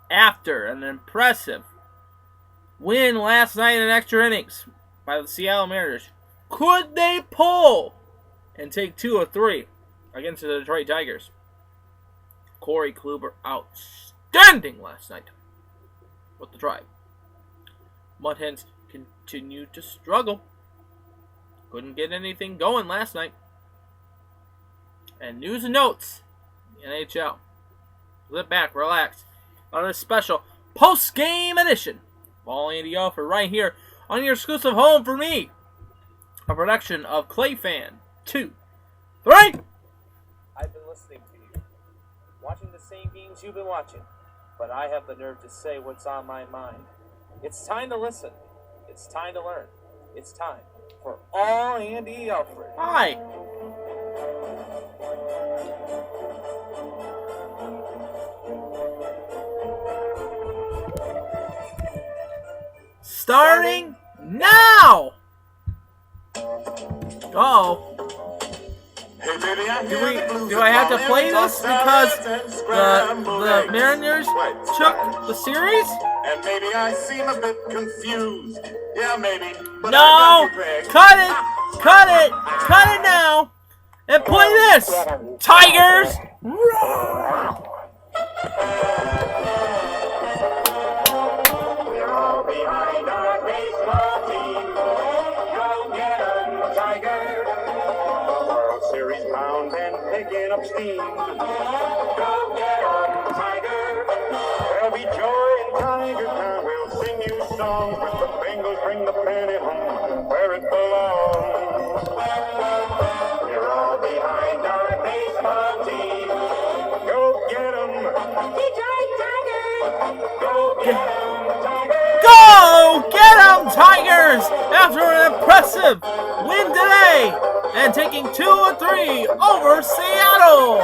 after an impressive win last night in extra innings by the Seattle Mariners, could they pull and take 2 of 3 against the Detroit Tigers? Corey Kluber outstanding last night with the Tribe. Mud Hens continue to struggle. Couldn't get anything going last night. And news and notes, NHL. Sit back, relax, on a special post-game edition of All Andy Alfred right here on your exclusive home for me. A production of Clayfan 2, 3. I've been listening to you, watching the same games you've been watching, but I have the nerve to say what's on my mind. It's time to listen. It's time to learn. It's time for All Andy Alfred. Hi. Starting now. Oh. Do I have to play this because the Mariners took the series? And maybe I seem a bit confused. Yeah, maybe. No! Cut it! Cut it! Cut it now! And play this! Tigers! Roar! We're all behind our baseball team. Go get 'em, Tigers! World Series bound and picking up steam. Go get 'em, Tigers! There'll be joy in Tiger Town. We'll sing you songs, but the Bengals bring the pennant home where it belongs. We're all behind our baseball team. Go get 'em, Detroit Tigers! Go get 'em, Tigers! Go get 'em, Tigers! After an impressive win today and taking 2 of 3 over Seattle.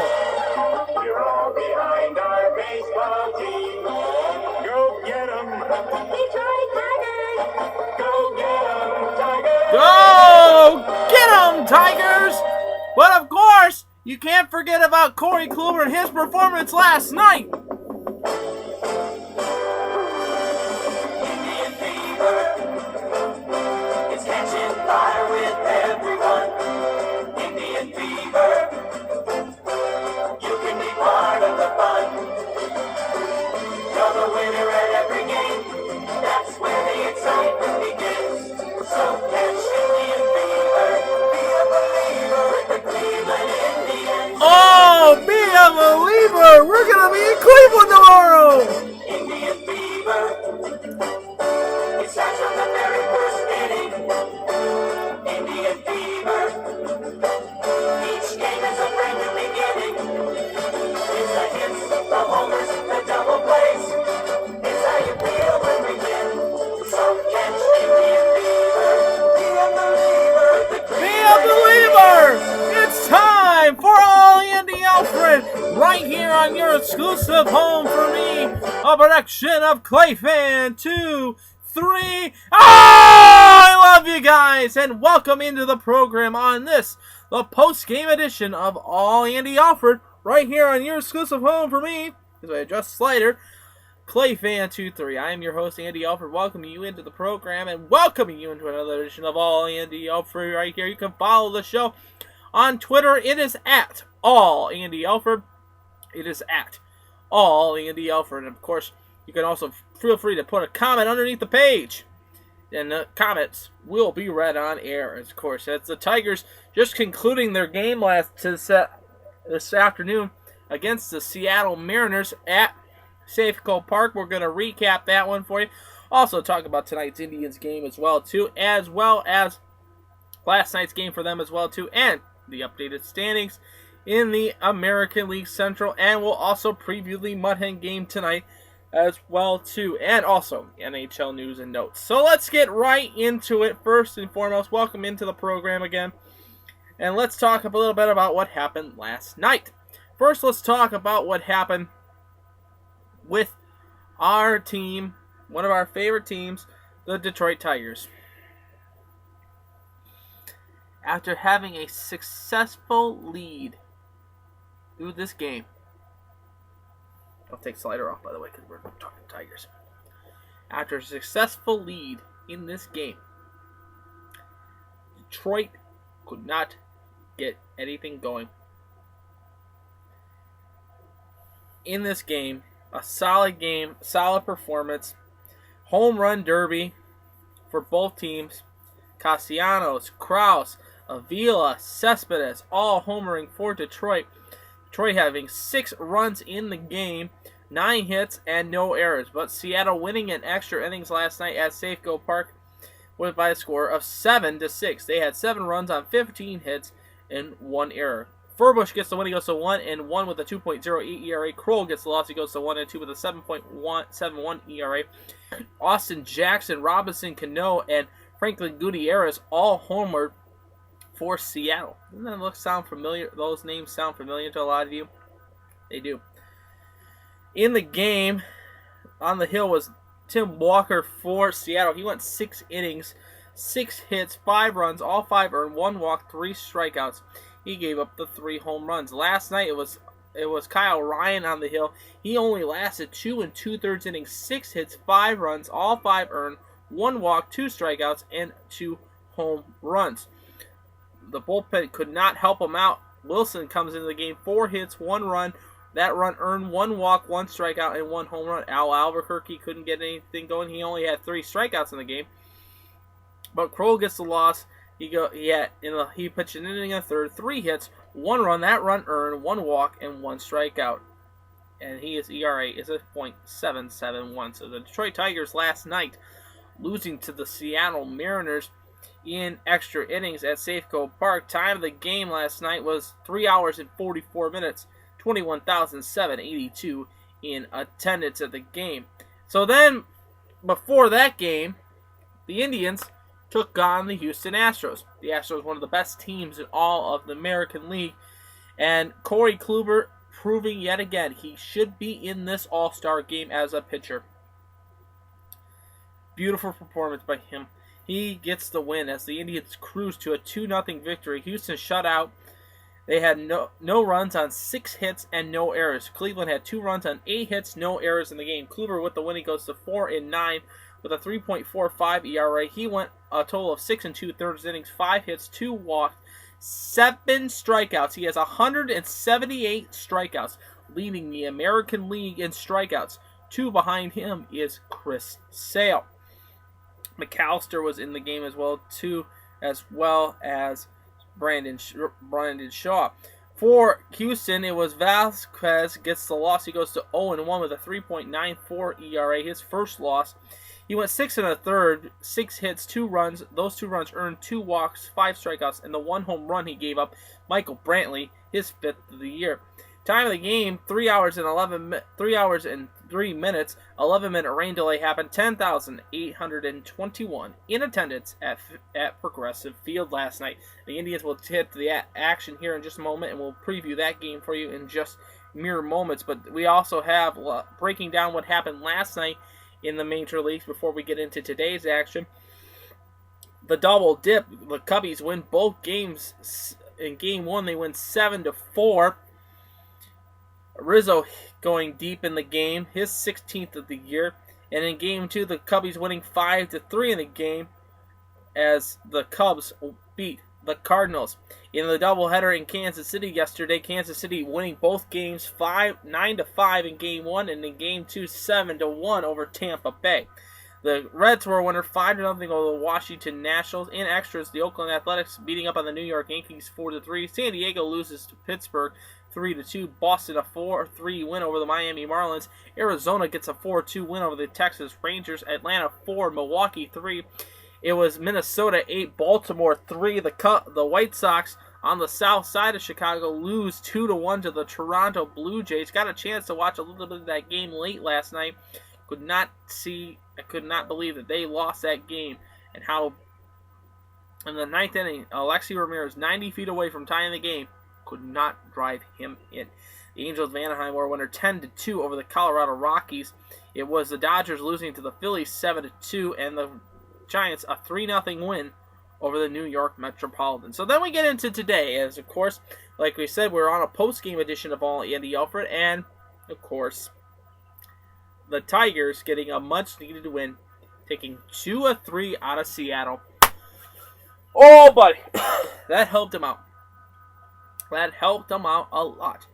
We're all behind our baseball team. Go get 'em, Detroit Tigers! Go get 'em, Tigers! Go get 'em, Tigers! But of course, you can't forget about Corey Kluber and his performance last night. Indian fever is catching fire with everyone. Indian fever, you can be part of the fun. You're the winner at every game. That's where the excitement begins. So catch Indian fever, be a believer with the Cleveland Indians. Oh, be a believer! We're gonna be in Cleveland tomorrow! Indian fever, it starts from the very first inning. Indian fever, each game is a brand new beginning. It's the hits, the homers, the double plays. It's how you feel when we win. So catch Indian fever, be a believer with the Be a believer! It's time for All Andy Alfred right here on your exclusive home for me. A production of Clayfan 2, 3. I love you guys and welcome into the program on this, the post-game edition of All Andy Alfred right here on your exclusive home for me. As I adjust slider, Clayfan23. I am your host, Andy Alfred, welcoming you into the program and welcoming you into another edition of All Andy Alfred right here. You can follow the show on Twitter. It is at All Andy Alfred. It is at All Andy Alfred. And of course, you can also feel free to put a comment underneath the page. And the comments will be read on air, of course. That's the Tigers just concluding their game this afternoon against the Seattle Mariners at Safeco Park. We're going to recap that one for you. Also talk about tonight's Indians game as well as last night's game for them as well too, and the updated standings in the American League Central, and we'll also preview the Mud Hen game tonight as well too, and also NHL news and notes. So let's get right into it. First and foremost, welcome into the program again, and let's talk a little bit about what happened last night. First, let's talk about what happened with our team, one of our favorite teams, the Detroit Tigers. After having a successful lead through this game, I'll take slider off, by the way, because we're talking Tigers. After a successful lead in this game, Detroit could not get anything going. In this game, a solid game, solid performance, home run derby for both teams. Castellanos, Kraus, Avila, Cespedes, all homering for Detroit. Detroit having 6 runs in the game, 9 hits, and no errors. But Seattle winning in extra innings last night at Safeco Park by a score of 7-6. They had 7 runs on 15 hits and 1 error. Furbush gets the win, he goes to 1-1 with a 2.08 ERA. Kroll gets the loss, he goes to 1-2 with a 7.71 ERA. Austin Jackson, Robinson Cano, and Franklin Gutierrez all homered for Seattle. Doesn't that sound familiar? Those names sound familiar to a lot of you? They do. In the game, on the hill was Tim Walker for Seattle. He went 6 innings, 6 hits, 5 runs, all 5 earned, 1 walk, 3 strikeouts. He gave up the 3 home runs. Last night it was Kyle Ryan on the hill. He only lasted 2 2/3 innings, 6 hits, 5 runs, all 5 earned, 1 walk, 2 strikeouts, and 2 home runs. The bullpen could not help him out. Wilson comes into the game, 4 hits, 1 run. That run earned 1 walk, 1 strikeout, and 1 home run. Al Albuquerque couldn't get anything going. He only had 3 strikeouts in the game. But Kroll gets the loss. He pitched an inning and a third, 3 hits, 1 run. That run earned 1 walk and 1 strikeout. And his ERA is a .771. So the Detroit Tigers last night losing to the Seattle Mariners in extra innings at Safeco Park. Time of the game last night was 3 hours and 44 minutes, 21,782 in attendance at the game. So then, before that game, the Indians took on the Houston Astros. The Astros, one of the best teams in all of the American League, and Corey Kluber proving yet again he should be in this All-Star game as a pitcher. Beautiful performance by him. He gets the win as the Indians cruise to a 2-0 victory. Houston shut out. They had no runs on 6 hits and no errors. Cleveland had 2 runs on 8 hits, no errors in the game. Kluber with the win, he goes to 4-9 with a 3.45 ERA. He went a total of 6 2/3 innings, 5 hits, 2 walks, 7 strikeouts. He has 178 strikeouts, leading the American League in strikeouts. 2 behind him is Chris Sale. McAllister was in the game as well as Brandon Shaw. For Houston, it was Vasquez gets the loss. He goes to 0-1 with a 3.94 ERA, his first loss. He went 6 1/3, 6 hits, 2 runs. Those 2 runs earned 2 walks, 5 strikeouts, and the 1 home run he gave up. Michael Brantley, his 5th of the year. Time of the game, 3 hours and 3 minutes. 11-minute rain delay happened. 10,821 in attendance at Progressive Field last night. The Indians will hit the action here in just a moment, and we'll preview that game for you in just mere moments. But we also have breaking down what happened last night in the major leagues before we get into today's action. The double dip. The Cubbies win both games. In Game 1, they win 7-4. Rizzo going deep in the game, his 16th of the year. And in Game 2, the Cubbies winning 5-3 in the game as the Cubs beat the Cardinals. In the doubleheader in Kansas City yesterday, Kansas City winning both games 9-5 in Game 1, and in Game 2, 7-1 over Tampa Bay. The Reds were a winner 5-0 over the Washington Nationals. In extras, the Oakland Athletics beating up on the New York Yankees 4-3. San Diego loses to Pittsburgh 3-2. Boston a 4-3 win over the Miami Marlins. Arizona gets a 4-2 win over the Texas Rangers. Atlanta 4, Milwaukee 3. It was Minnesota 8, Baltimore 3. The White Sox on the south side of Chicago lose 2-1 to the Toronto Blue Jays. Got a chance to watch a little bit of that game late last night. I could not believe that they lost that game, and how in the 9th inning, Alexi Ramirez, 90 feet away from tying the game, could not drive him in. The Angels of Anaheim were a winner 10-2 over the Colorado Rockies. It was the Dodgers losing to the Phillies 7-2, and the Giants a 3-0 win over the New York Metropolitans. So then we get into today, as of course, like we said, we're on a post-game edition of All Andy Alfred, and of course, the Tigers getting a much-needed win, taking 2 of 3 out of Seattle. Oh, buddy. That helped him out. That helped him out a lot.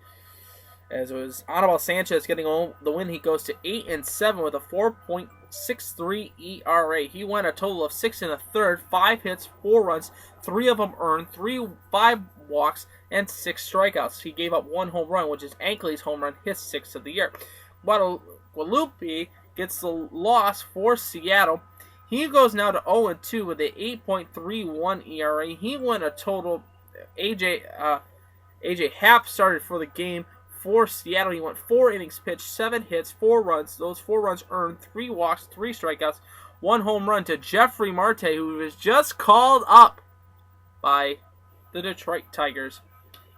As it was Anibal Sanchez getting the win, he goes to 8-7 with a 4.63 ERA. He went a total of 6 1/3, 5 hits, 4 runs, 3 of them earned, 5 walks, and 6 strikeouts. He gave up 1 home run, which is Ankley's home run, his 6th of the year. Guadalupe gets the loss for Seattle. He goes now to 0-2 with an 8.31 ERA. He went a total. AJ Happ started for the game for Seattle. He went 4 innings pitched, 7 hits, 4 runs. Those 4 runs earned, 3 walks, 3 strikeouts, 1 home run to Jeffrey Marte, who was just called up by the Detroit Tigers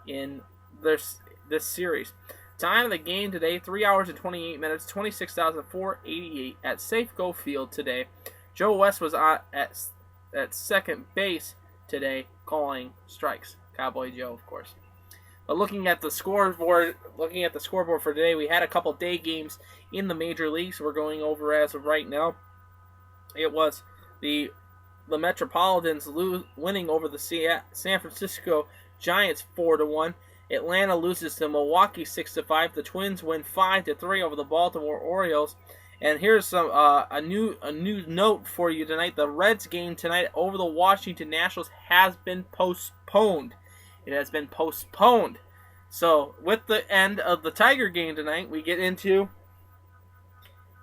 in this series. Time of the game today, 3 hours and 28 minutes, 26,488 at Safeco Field today. Joe West was at second base today, calling strikes. Cowboy Joe, of course. But looking at the scoreboard for today, we had a couple day games in the major leagues we're going over as of right now. It was the Metropolitans winning over the San Francisco Giants 4-1. Atlanta loses to Milwaukee 6-5. The Twins win 5-3 over the Baltimore Orioles. And here's some a new note for you tonight. The Reds game tonight over the Washington Nationals has been postponed. It has been postponed. So, with the end of the Tiger game tonight, we get into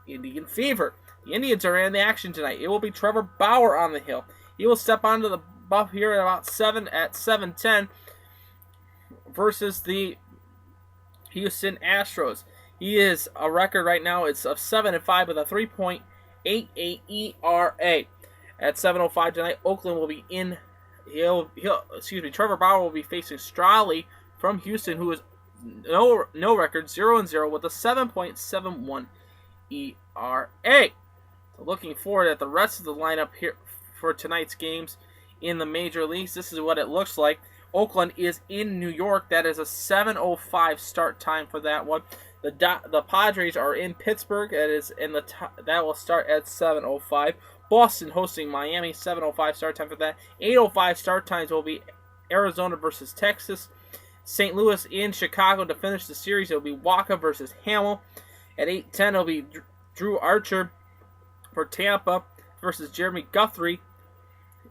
Indian Fever. The Indians are in the action tonight. It will be Trevor Bauer on the hill. He will step onto the buff here at about 7:10 versus the Houston Astros. He is a record right now. It's of 7-5 with a 3.88 ERA. At 7:05 tonight, Oakland will be in. Trevor Bauer will be facing Straley from Houston, who is no record, 0-0 with a 7.71 ERA. So looking forward at the rest of the lineup here for tonight's games in the major leagues. This is what it looks like. Oakland is in New York. That is a 7:05 start time for that one. The Padres are in Pittsburgh. That will start at 7:05. Boston hosting Miami, 7:05 start time for that. 8:05 start times will be Arizona versus Texas. St. Louis in Chicago to finish the series. It will be Waka versus Hamill. At 8:10 it will be Drew Archer for Tampa versus Jeremy Guthrie.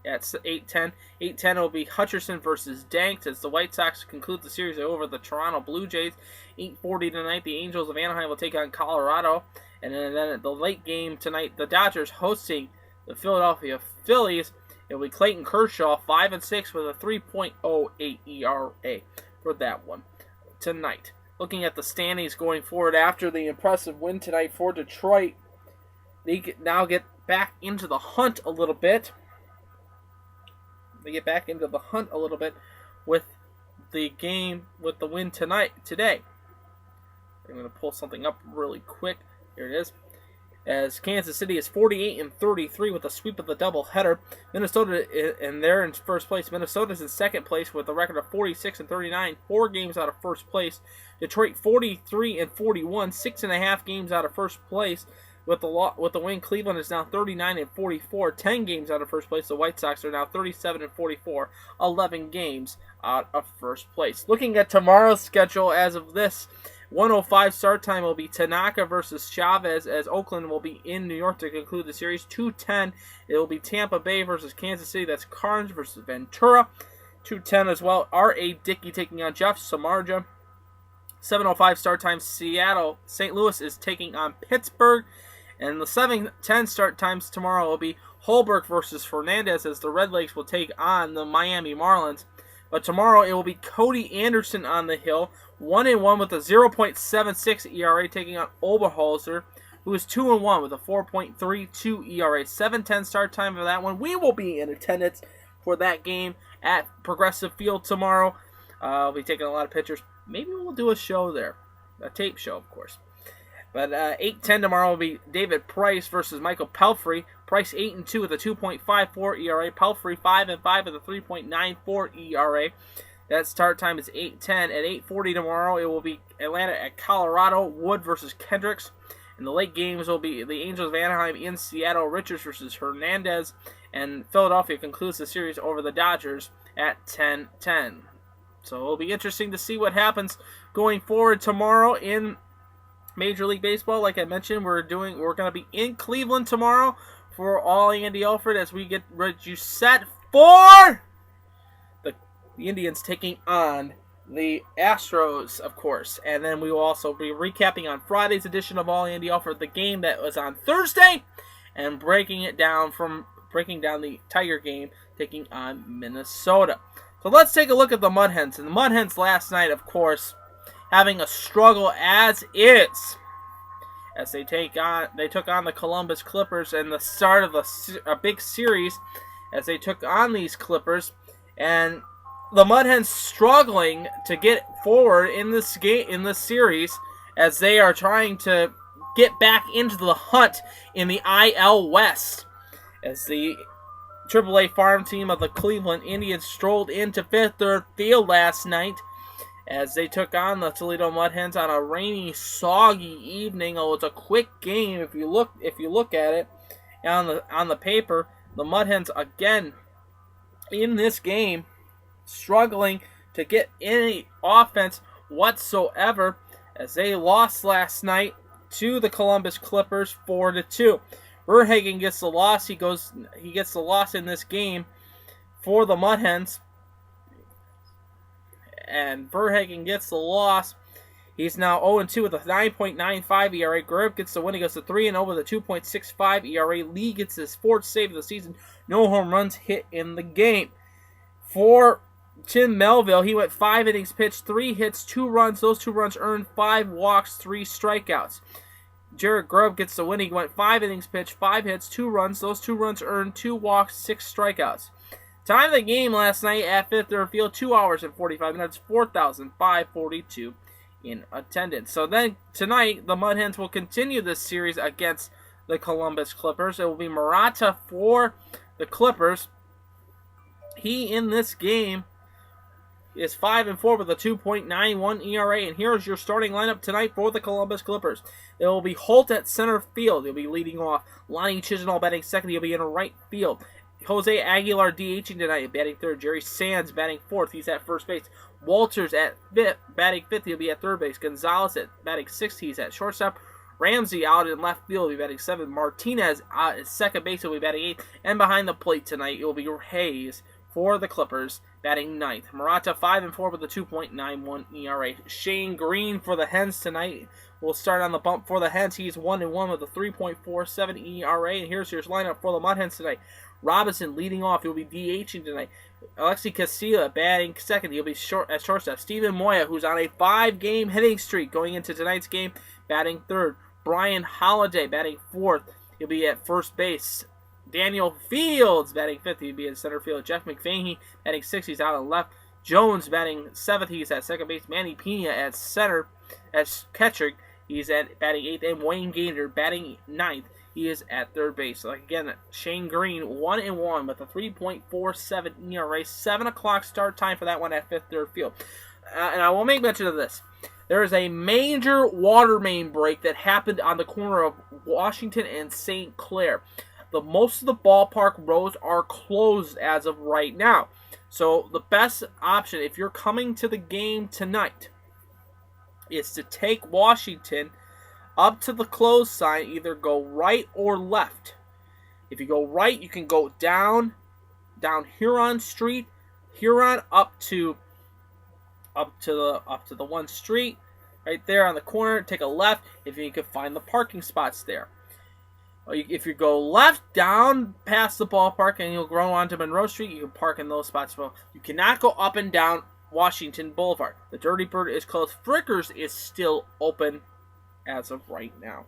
At 8:10. 8:10 it will be Hutcherson versus Danks as the White Sox conclude the series over the Toronto Blue Jays. 8:40 tonight, the Angels of Anaheim will take on Colorado. And then at the late game tonight, the Dodgers hosting the Philadelphia Phillies. It will be Clayton Kershaw, 5-6 with a 3.08 ERA for that one tonight. Looking at the standings going forward after the impressive win tonight for Detroit, they now get back into the hunt a little bit. With the game, with the win today. I'm going to pull something up really quick. Here it is. As Kansas City is 48-33 with a sweep of the doubleheader. Minnesota, and they're in first place. Minnesota's in second place with a record of 46-39, 4 games out of first place. Detroit 43-41, 6.5 games out of first place. With the win, Cleveland is now 39-44, 10 games out of first place. The White Sox are now 37-44, 11 games out of first place. Looking at tomorrow's schedule as of this, 1:05 start time will be Tanaka versus Chavez as Oakland will be in New York to conclude the series. 2:10 it will be Tampa Bay versus Kansas City. That's Carnes versus Ventura. 2:10 as well. R.A. Dickey taking on Jeff Samardzija. 7:05 start time. St. Louis is taking on Pittsburgh. And the 7:10 start times tomorrow will be Holbrook versus Fernandez as the Red Lakes will take on the Miami Marlins. But tomorrow it will be Cody Anderson on the hill, 1-1 with a 0.76 ERA, taking on Oberholzer, who is 2-1 with a 4.32 ERA. 7:10 start time for that one. We will be in attendance for that game at Progressive Field tomorrow. We'll be taking a lot of pictures. Maybe we'll do a show there, a tape show, of course. But 8:10 tomorrow will be David Price versus Michael Pelfrey. Price 8-2 with a 2.54 ERA. Pelfrey 5-5 with a 3.94 ERA. That start time is 8:10. At 8:40 tomorrow, it will be Atlanta at Colorado. Wood versus Kendricks. In the late games will be the Angels of Anaheim in Seattle, Richards versus Hernandez, and Philadelphia concludes the series over the Dodgers at 10-10. So it'll be interesting to see what happens going forward tomorrow in Major League Baseball. Like I mentioned, we're going to be in Cleveland tomorrow for All Andy Alfred as we get ready set for the Indians taking on the Astros, of course. And then we will also be recapping on Friday's edition of All Andy Alfred the game that was on Thursday and breaking down the Tiger game taking on Minnesota. So let's take a look at the Mud Hens. And the Mud Hens last night, of course, having a struggle as is, as they took on the Columbus Clippers in the start of a big series, as they took on these Clippers, and the Mud Hens struggling to get forward in this series, as they are trying to get back into the hunt in the IL West, as the AAA farm team of the Cleveland Indians strolled into Fifth Third Field last night as they took on the Toledo Mud Hens on a rainy, soggy evening. Oh, it's a quick game if you look at it on the paper. The Mud Hens again in this game struggling to get any offense whatsoever as they lost last night to the Columbus Clippers 4-2. Verhagen gets the loss. He gets the loss in this game for the Mud Hens. And Verhagen gets the loss. He's now 0-2 with a 9.95 ERA. Grub gets the win. He goes to 3-0 with a 2.65 ERA. Lee gets his fourth save of the season. No home runs hit in the game. For Tim Melville, he went 5 innings pitched, 3 hits, 2 runs. Those 2 runs earned 5 walks, 3 strikeouts. Jared Grubb gets the win. He went 5 innings pitched, 5 hits, 2 runs. Those 2 runs earned 2 walks, 6 strikeouts. Time of the game last night at Fifth Third Field, 2 hours and 45 minutes, 4,542 in attendance. So then tonight, the Mud Hens will continue this series against the Columbus Clippers. It will be Murata for the Clippers. He, in this game, is 5-4 with a 2.91 ERA. And here's your starting lineup tonight for the Columbus Clippers. It will be Holt at center field. He'll be leading off. Lonnie Chisenhall batting second. He'll be in right field. Jose Aguilar DHing tonight, batting third. Jerry Sands batting fourth. He's at first base. Walters at fifth, batting fifth. He'll be at third base. Gonzalez at batting sixth. He's at shortstop. Ramsey out in left field. He'll be batting seventh. Martinez out at second base. He'll be batting eighth. And behind the plate tonight, it will be Hayes for the Clippers, batting ninth. Murata 5-4 with a 2.91 ERA. Shane Green for the Hens tonight. We'll start on the bump for the Hens. He's 1-1 with a 3.47 ERA. And here's your lineup for the Mud Hens tonight. Robinson leading off. He'll be DHing tonight. Alexi Casilla batting second. He'll be at shortstop. Steven Moya, who's on a 5-game hitting streak going into tonight's game, batting third. Brian Holiday batting fourth. He'll be at first base. Daniel Fields batting fifth. He'll be in center field. Jeff McVaney batting sixth. He's out on left. Jones batting seventh. He's at second base. Manny Pena at center, as catcher. He's at batting eighth. And Wayne Gaynor batting ninth. He is at third base. So again, Shane Green 1-1 with a 3.47 ERA. 7 o'clock start time for that one at Fifth Third Field. And I will make mention of this. There is a major water main break that happened on the corner of Washington and St. Clair. Most of the ballpark roads are closed as of right now. So the best option, if you're coming to the game tonight, is to take Washington up to the closed sign, either go right or left. If you go right, you can go down Huron Street, Huron up to the one street right there on the corner. Take a left if you can find the parking spots there. If you go left down past the ballpark and you'll go onto Monroe Street, you can park in those spots. Well, you cannot go up and down Washington Boulevard. The Dirty Bird is closed. Frickers is still open as of right now.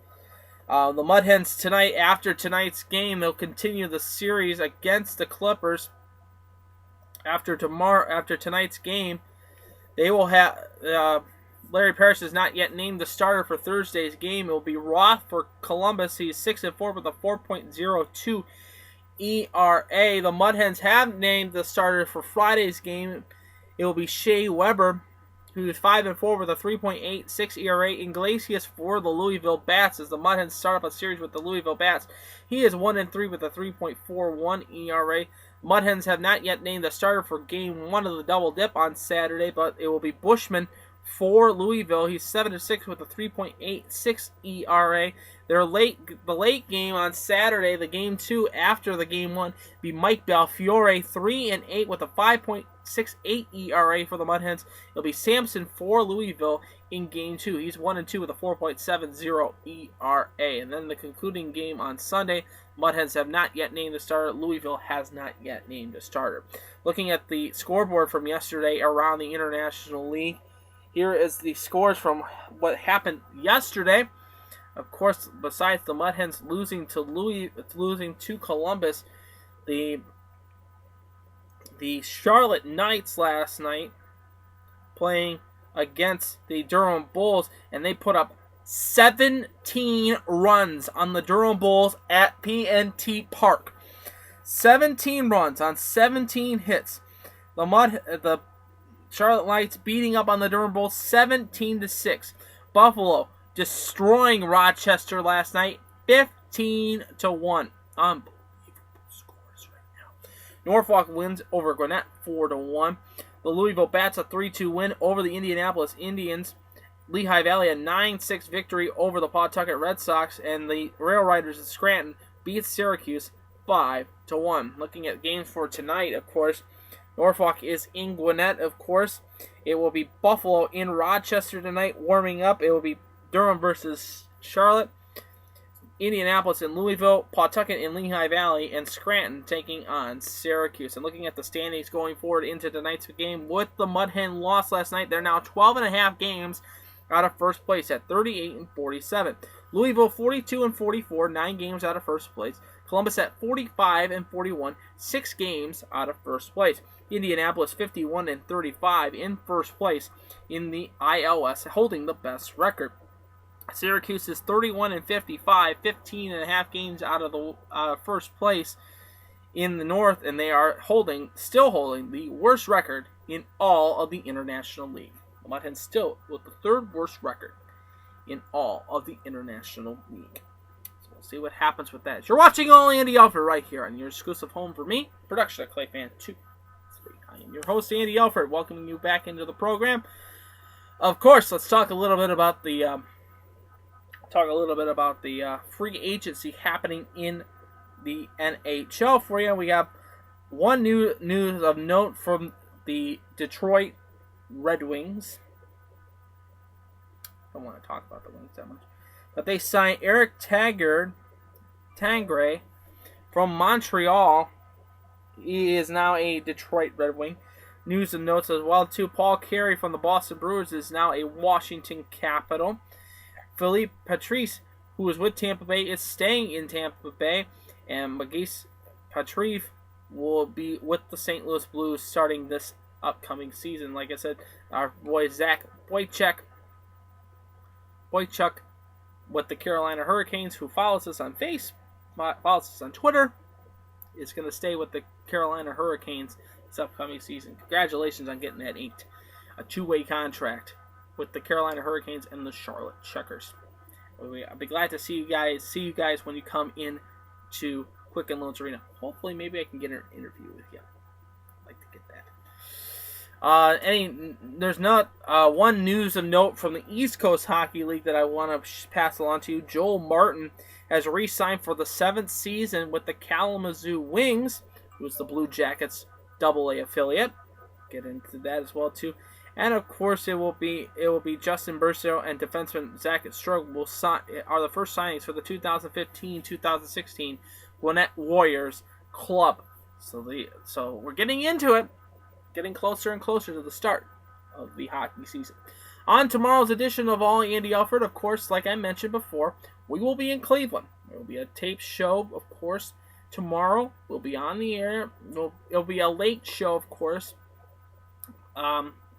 The Mud Hens tonight, after tonight's game, they'll continue the series against the Clippers. After tonight's game, they will have Larry Parrish is not yet named the starter for Thursday's game. It will be Roth for Columbus. He's 6-4 with a 4.02 ERA. The Mud Hens have named the starter for Friday's game. It will be Shea Weber, who's 5-4 with a 3.86 ERA. Iglesias for the Louisville Bats as the Mud Hens start up a series with the Louisville Bats. He is 1-3 with a 3.41 ERA. Mud Hens have not yet named the starter for Game 1 of the Double Dip on Saturday, but it will be Bushman for Louisville. He's 7-6 with a 3.86 ERA. The late game on Saturday, the Game 2 after the Game 1, be Mike Belfiore, 3-8 with a 5.68 ERA for the Mud Hens. It'll be Sampson for Louisville in Game 2. He's 1-2 with a 4.70 ERA. And then the concluding game on Sunday, Mud Hens have not yet named a starter. Louisville has not yet named a starter. Looking at the scoreboard from yesterday around the International League, here is the scores from what happened yesterday. Of course, besides the Mud Hens losing to Columbus, the Charlotte Knights last night playing against the Durham Bulls, and they put up 17 runs on the Durham Bulls at PNT Park. 17 runs on 17 hits. The Charlotte Knights beating up on the Durham Bulls 17-6. Buffalo destroying Rochester last night 15-1. Unbelievable scores right now. Norfolk wins over Gwinnett 4-1. The Louisville Bats a 3-2 win over the Indianapolis Indians. Lehigh Valley a 9-6 victory over the Pawtucket Red Sox, and the Rail Riders of Scranton beat Syracuse 5-1. Looking at games for tonight, of course, Norfolk is in Gwinnett, of course. It will be Buffalo in Rochester tonight, warming up. It will be Durham versus Charlotte, Indianapolis and Louisville, Pawtucket and Lehigh Valley, and Scranton taking on Syracuse. And looking at the standings going forward into tonight's game, with the Mud Hen loss last night, they're now 12.5 games out of first place at 38-47. Louisville 42-44, 9 games out of first place. Columbus at 45-41, 6 games out of first place. Indianapolis 51-35 in first place in the ILS, holding the best record. Syracuse is 31-55, 15.5 games out of the first place in the North, and they are still holding the worst record in all of the International League. The Mud Hens still with the third worst record in all of the International League. So we'll see what happens with that. You're watching All Andy Alfred right here on your exclusive home for me, production of Clayfan 2. I am your host, Andy Alfred, welcoming you back into the program. Of course, let's talk a little bit about the free agency happening in the NHL for you. We have one news of note from the Detroit Red Wings. I don't want to talk about the Wings that much, but they signed Eric Tangre from Montreal. He is now a Detroit Red Wing. News and notes as well, too. Paul Carey from the Boston Bruins is now a Washington Capital. Philippe Patrice, who was with Tampa Bay, is staying in Tampa Bay. And Maurice Patrice will be with the St. Louis Blues starting this upcoming season. Like I said, our boy Zach Boychuk with the Carolina Hurricanes, who follows us on Twitter, is going to stay with the Carolina Hurricanes this upcoming season. Congratulations on getting that inked. A 2-way contract with the Carolina Hurricanes and the Charlotte Checkers. I'll be glad to see you guys when you come in to Quicken Loans Arena. Hopefully, maybe I can get an interview with you. I'd like to get that. There's not one news of note from the East Coast Hockey League that I want to pass along to you. Joel Martin has re-signed for the 7th season with the Kalamazoo Wings, who's the Blue Jackets AA affiliate. Get into that as well too. And of course, it will be Justin Bercio and defenseman Zach Strug are the first signings for the 2015-2016 Gwinnett Warriors club. So we're getting into it, getting closer and closer to the start of the hockey season. On tomorrow's edition of All Andy Alfred, of course, like I mentioned before, we will be in Cleveland. There will be a tape show, of course. Tomorrow we'll be on the air. It'll be a late show, of course.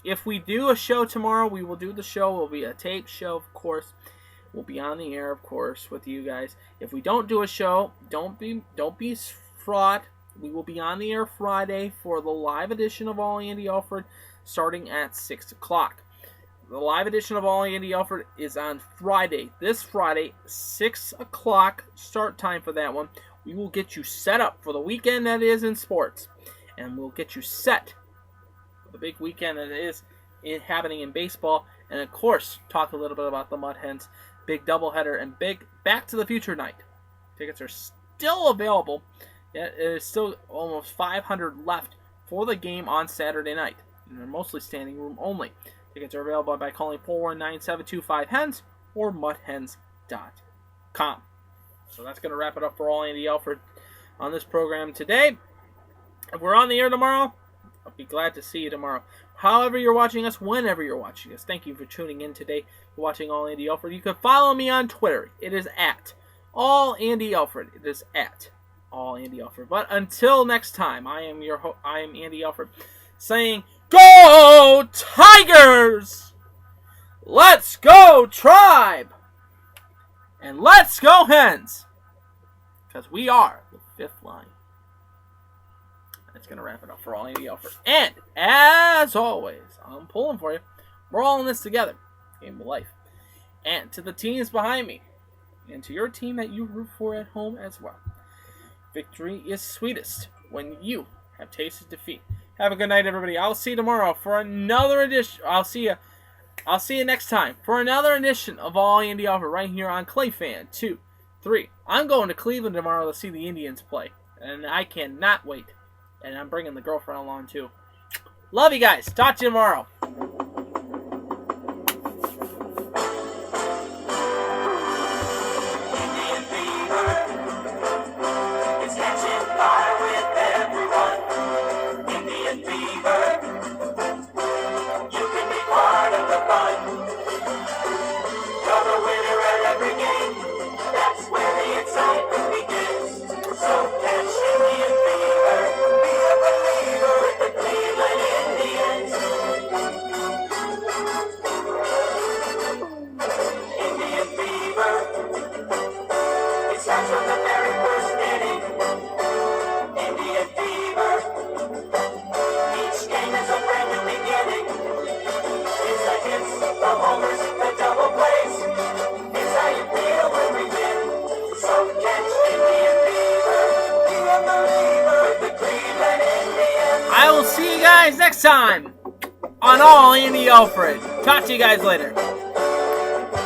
If we do a show tomorrow, we will do the show. It will be a tape show, of course. We'll be on the air, of course, with you guys. If we don't do a show, don't be fraught. We will be on the air Friday for the live edition of All Andy Alfred, starting at 6 o'clock. The live edition of All Andy Alfred is on Friday. This Friday, 6 o'clock start time for that one. We will get you set up for the weekend that is in sports. And we'll get you set for the big weekend that is happening in baseball. And, of course, talk a little bit about the Mud Hens. Big doubleheader and big Back to the Future night. Tickets are still available. It is still almost 500 left for the game on Saturday night. And they're mostly standing room only. Tickets are available by calling 419-725-HENS or mudhens.com. So that's going to wrap it up for All Andy Alfred on this program today. If we're on the air tomorrow, I'll be glad to see you tomorrow. However you're watching us, whenever you're watching us, thank you for tuning in today, for watching All Andy Alfred. You can follow me on Twitter. It is at All Andy Alfred. It is at All Andy Alfred. But until next time, I am Andy Alfred, saying, Go Tigers! Let's go Tribe! And let's go Hens! Because we are the fifth line. That's going to wrap it up for All Andy Alfred. And, as always, I'm pulling for you. We're all in this together. Game of life. And to the teams behind me. And to your team that you root for at home as well. Victory is sweetest when you have tasted defeat. Have a good night, everybody. I'll see you tomorrow for another edition. I'll see you next time for another edition of All Andy Alfred right here on Clayfan 2, 3. I'm going to Cleveland tomorrow to see the Indians play. And I cannot wait. And I'm bringing the girlfriend along, too. Love you guys. Talk to you tomorrow. Indian fever is catching fire with everyone. Indian fever, you can be part of the fun. You're the winner at every game. That's where the excitement begins. So catch Indian fever, be a believer with the Cleveland Indians. Indian fever, it starts from the very first inning. Indian fever, each game is a brand new beginning. It's the hits, the homers, the double plays. It's how you feel when we win. So catch Indian fever, be a believer with the Cleveland Indians. I will see you guys next time on All Andy Alfred. Talk to you guys later.